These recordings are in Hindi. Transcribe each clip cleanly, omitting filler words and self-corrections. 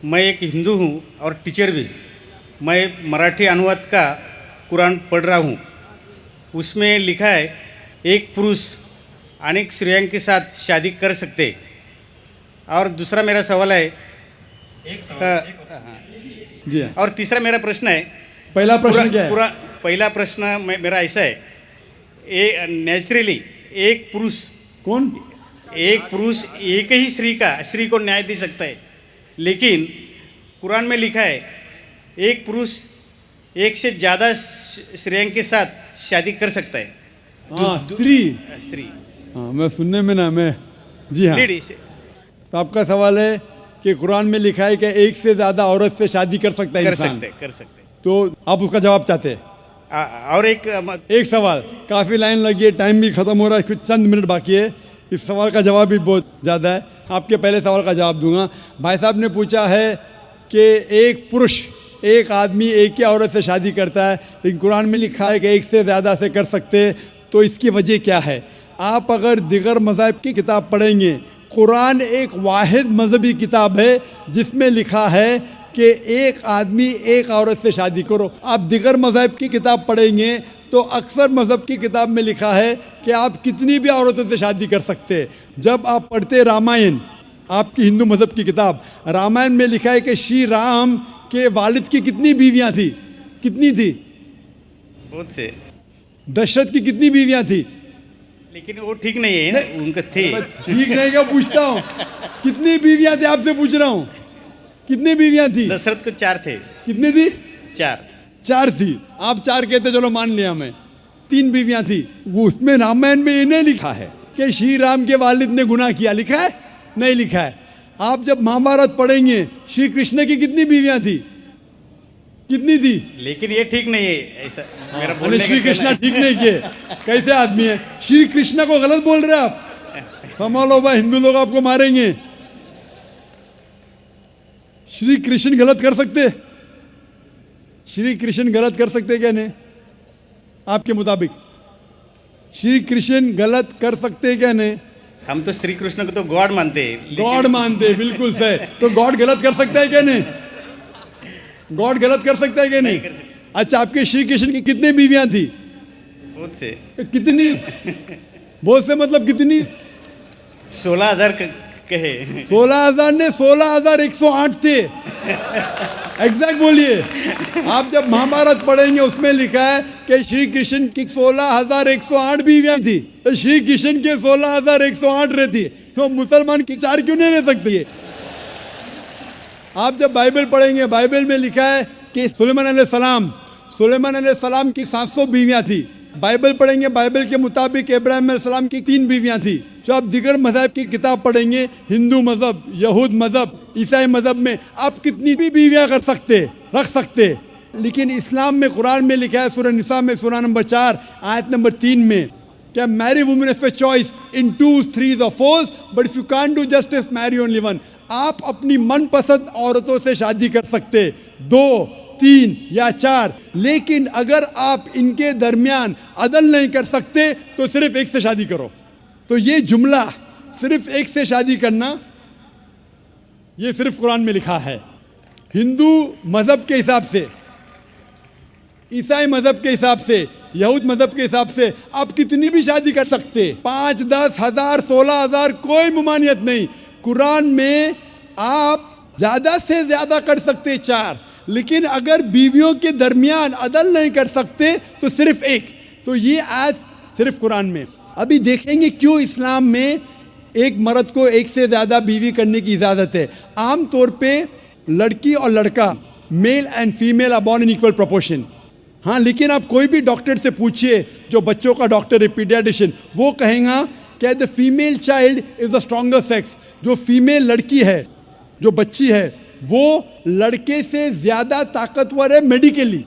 मैं एक हिंदू हूँ और टीचर भी। मैं मराठी अनुवाद का कुरान पढ़ रहा हूँ। उसमें लिखा है एक पुरुष अनेक स्त्रियों के साथ शादी कर सकते। और दूसरा मेरा सवाल है जी हाँ। और तीसरा मेरा प्रश्न है, पहला प्रश्न क्या है? पहला प्रश्न मेरा ऐसा है, नेचुरली एक पुरुष एक ही स्त्री को न्याय दे सकता है, लेकिन कुरान में लिखा है एक पुरुष एक से ज़्यादा स्त्रियों के साथ शादी कर सकता है। हाँ, स्त्री। हाँ, मैं सुनने में ना मैं जी हाँ। तो आपका सवाल है कि कुरान में लिखा है कि एक से ज़्यादा औरत से शादी कर सकता है इंसान। कर सकते। तो आप उसका जवाब चाहते हैं? और एक सवाल, काफ़ी लाइन लगी है, टाइम भी ख़त्म हो रहा है, कुछ चंद मिनट बाकी है। इस सवाल का जवाब भी बहुत ज़्यादा है। आपके पहले सवाल का जवाब दूंगा। भाई साहब ने पूछा है कि एक पुरुष एक आदमी एक ही औरत से शादी करता है, लेकिन कुरान में लिखा है कि एक से ज़्यादा से कर सकते, तो इसकी वजह क्या है? आप अगर दिगर मज़हब की किताब पढ़ेंगे, कुरान एक वाहिद मजहबी किताब है जिसमें लिखा है कि एक आदमी एक औरत से शादी करो। आप दिगर मज़हब की किताब पढ़ेंगे तो अक्सर मज़हब की किताब में लिखा है कि आप कितनी भी औरतों से शादी कर सकते। जब आप पढ़ते रामायण, आपकी हिंदू मज़हब की किताब, रामायण में लिखा है कि श्री राम के वालिद की कितनी बीवियां थी? कितनी थी? बहुत से। दशरथ की कितनी बीवियां थी? लेकिन वो ठीक नहीं है ना, उनका थे। ठीक नहीं क्या पूछता हूँ? कितनी बीवियां थी आपसे पूछ रहा हूँ। कितनी बीवियां थी? दशरथ को 4 थे। कितनी थी? 4 थी। आप 4 कहते, चलो मान लिया मैं। 3 बीवियां थी। वो उसमें रामायण में इन्हें लिखा है कि श्री राम के वालिद ने गुनाह किया, लिखा है? नहीं लिखा है। आप जब महाभारत पढ़ेंगे, श्री कृष्ण की कितनी बीवियां थी? कितनी थी? लेकिन ये ठीक नहीं है ऐसा मेरा बोलने का। श्री कृष्ण ठीक नहीं किए, कैसे आदमी है? श्री कृष्ण को गलत बोल रहे आप। संभालो भाई, हिंदू लोग आपको मारेंगे। श्री कृष्ण गलत कर सकते? श्री कृष्ण गलत कर सकते क्या नहीं? आपके मुताबिक श्री कृष्ण गलत कर सकते क्या नहीं? हम तो श्री कृष्ण को तो गॉड मानते हैं। गॉड मानते हैं, बिल्कुल सही। तो गॉड गलत कर सकता है क्या नहीं? गॉड गलत कर सकता है क्या नहीं? अच्छा, आपके श्री कृष्ण की कितनी बीवियां थी? बहुत से। कितनी? बहुत से मतलब कितनी? 16,000 कहे। 16,000 ने 16,108 थे। एग्जैक्ट बोलिए। आप जब महाभारत पढ़ेंगे उसमें लिखा है कि श्री कृष्ण की 16,108 बीवियां थी, तो श्री कृष्ण के 16,108 रहती, तो मुसलमान की 4 क्यों नहीं रह सकती है? आप जब बाइबल पढ़ेंगे, बाइबल में लिखा है कि सुलेमान अलैहिस्सलाम की 700 बीवियां थी। बाइबल पढ़ेंगे, बाइबल के मुताबिक इब्राहिम अलैहिस्सलाम की 3 बीवियां थी। जो आप दिगर मज़हब की किताब पढ़ेंगे, हिंदू मज़हब, यहूद मज़हब, ईसाई मज़हब में आप कितनी भी बीवियां कर सकते, रख सकते। लेकिन इस्लाम में, कुरान में लिखा है सूरह निसा में, सूरह नंबर 4 आयत नंबर 3 में, क्या marry women of choice in 2, 3 or 4, but if you can't do justice marry only one. आप अपनी मनपसंद औरतों से शादी कर सकते, 2, 3 या 4, लेकिन अगर आप इनके दरमियान अदल नहीं कर सकते तो सिर्फ एक से शादी करो। तो ये जुमला सिर्फ एक से शादी करना, ये सिर्फ कुरान में लिखा है। हिंदू मज़हब के हिसाब से, ईसाई मज़हब के हिसाब से, यहूद मज़हब के हिसाब से आप कितनी भी शादी कर सकते, 5, 10, 1000, 16,000, कोई ममानियत नहीं। कुरान में आप ज़्यादा से ज़्यादा कर सकते 4, लेकिन अगर बीवियों के दरमियान अदल नहीं कर सकते तो सिर्फ एक। तो ये आज सिर्फ कुरान में। अभी देखेंगे क्यों इस्लाम में एक मर्द को एक से ज़्यादा बीवी करने की इजाज़त है। आम तौर पे लड़की और लड़का, male and female are born in equal proportion. हाँ, लेकिन आप कोई भी डॉक्टर से पूछिए, जो बच्चों का डॉक्टर है, पीडियाट्रिशियन, वो कहेगा कि the female child is the stronger sex. जो फीमेल लड़की है, जो बच्ची है, वो लड़के से ज़्यादा ताकतवर है मेडिकली।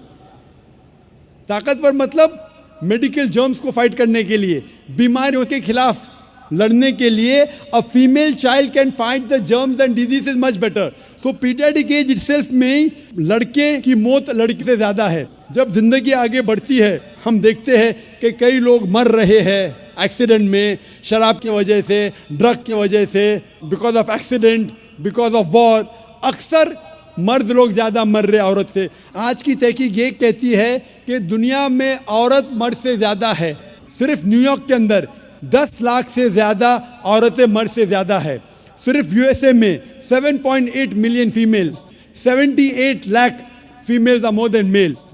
ताकतवर मतलब मेडिकल जर्म्स को फाइट करने के लिए, बीमारियों के खिलाफ लड़ने के लिए। A female child can fight the germs and diseases much better. So paediatric age itself में लड़के की मौत लड़की से ज़्यादा है। जब जिंदगी आगे बढ़ती है, हम देखते हैं कि कई लोग मर रहे हैं एक्सीडेंट में, शराब की वजह से, ड्रग की वजह से, because of accident, because of war. अक्सर मर्द लोग ज़्यादा मर रहे औरत से। आज की तहकीक ये कहती है कि दुनिया में औरत मर्द से ज़्यादा है। सिर्फ न्यूयॉर्क के अंदर 10 लाख से ज़्यादा औरतें मर्द से ज़्यादा है। सिर्फ यूएसए में 7.8 million females, 78 lakh females are more than males.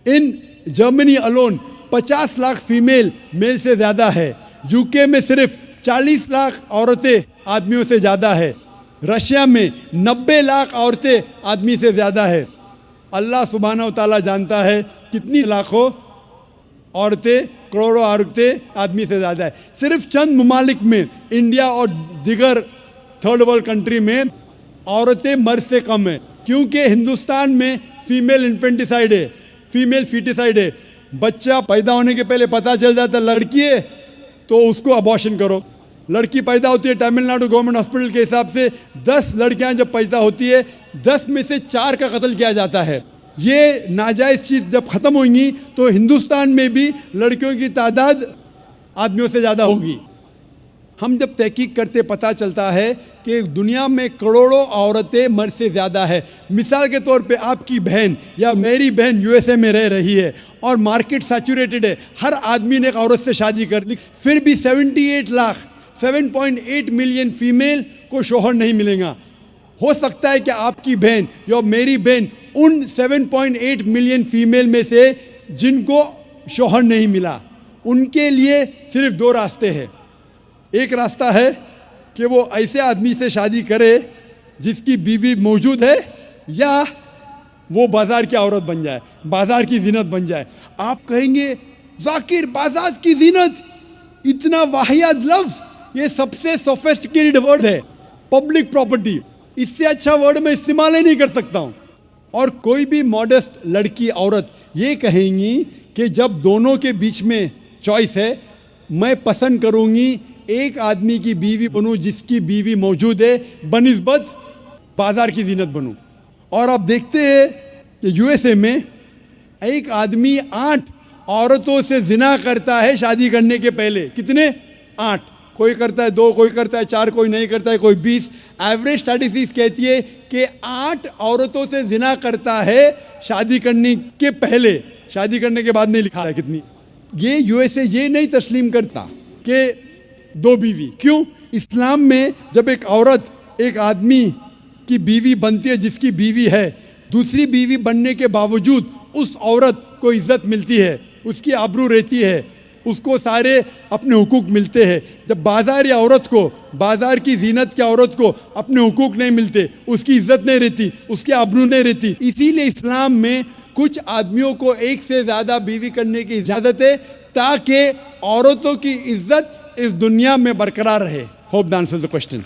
In Germany alone 50 lakh female male से ज़्यादा है। यूके में सिर्फ 40 लाख औरतें आदमियों से ज़्यादा है। रशिया में 90 लाख औरतें आदमी से ज़्यादा है। अल्लाह सुब्हानहू व तआला जानता है कितनी लाखों औरतें, करोड़ों औरतें आदमी से ज़्यादा है। सिर्फ चंद ममालिक में, इंडिया और दिगर थर्ड वर्ल्ड कंट्री में औरतें मर्द से कम है, क्योंकि हिंदुस्तान में फीमेल इन्फेंटिसाइड है, फीमेल फीटिसाइड है। बच्चा पैदा होने के पहले पता चल जाता लड़की है तो उसको अबॉर्शन करो। लड़की पैदा होती है, तमिलनाडु गवर्नमेंट हॉस्पिटल के हिसाब से 10 लड़कियां जब पैदा होती है 10 में से 4 का कत्ल किया जाता है। ये नाजायज़ चीज़ जब ख़त्म होंगी तो हिंदुस्तान में भी लड़कियों की तादाद आदमियों से ज़्यादा होगी। हम जब तहकीक करते पता चलता है कि दुनिया में करोड़ों औरतें मर्द से ज़्यादा है। मिसाल के तौर पे आपकी बहन या मेरी बहन यूएसए में रह रही है और मार्केट सैचुरेटेड है, हर आदमी ने एक औरत से शादी कर ली, फिर भी 78 लाख 7.8 मिलियन फीमेल को शोहर नहीं मिलेगा। हो सकता है कि आपकी बहन या मेरी बहन उन 7.8 मिलियन फीमेल में से जिनको शोहर नहीं मिला, उनके लिए सिर्फ 2 रास्ते हैं। एक रास्ता है कि वो ऐसे आदमी से शादी करे जिसकी बीवी मौजूद है, या वो बाज़ार की औरत बन जाए, बाज़ार की जीनत बन जाए। आप कहेंगे ज़ाकिर बाज़ार की जीनत, इतना वाहियात लफ्ज़, ये सबसे सोफिस्टिकेटेड वर्ड है, पब्लिक प्रॉपर्टी, इससे अच्छा वर्ड मैं इस्तेमाल ही नहीं कर सकता हूँ। और कोई भी मॉडेस्ट लड़की औरत ये कहेंगी कि जब दोनों के बीच में चॉइस है, मैं पसंद करूँगी एक आदमी की बीवी बनूँ जिसकी बीवी मौजूद है बनिस्बत बाज़ार की जीनत बनूँ। और आप देखते हैं कि यूएसए में एक आदमी 8 औरतों से जिना करता है शादी करने के पहले। कितने? 8। कोई करता है 2, कोई करता है 4, कोई नहीं करता है, कोई 20। एवरेज स्टैटिस्टिक्स कहती है कि 8 औरतों से जिना करता है शादी करने के पहले, शादी करने के बाद नहीं लिखा है कितनी। ये यूएसए ये नहीं तस्लीम करता कि 2 बीवी। क्यों? इस्लाम में जब एक औरत एक आदमी की बीवी बनती है जिसकी बीवी है, दूसरी बीवी बनने के बावजूद उस औरत को इज्जत मिलती है, उसकी आबरू रहती है, उसको सारे अपने हुकूक मिलते हैं। जब बाज़ारी औरत को, बाज़ार की जीनत की औरत को अपने हुकूक नहीं मिलते, उसकी इज्जत नहीं रहती, उसकी आबरू नहीं रहती। इसीलिए इस्लाम में कुछ आदमियों को एक से ज़्यादा बीवी करने की इजाज़त है ताकि औरतों की इज्जत इस दुनिया में बरकरार रहे। Hope that answers the question.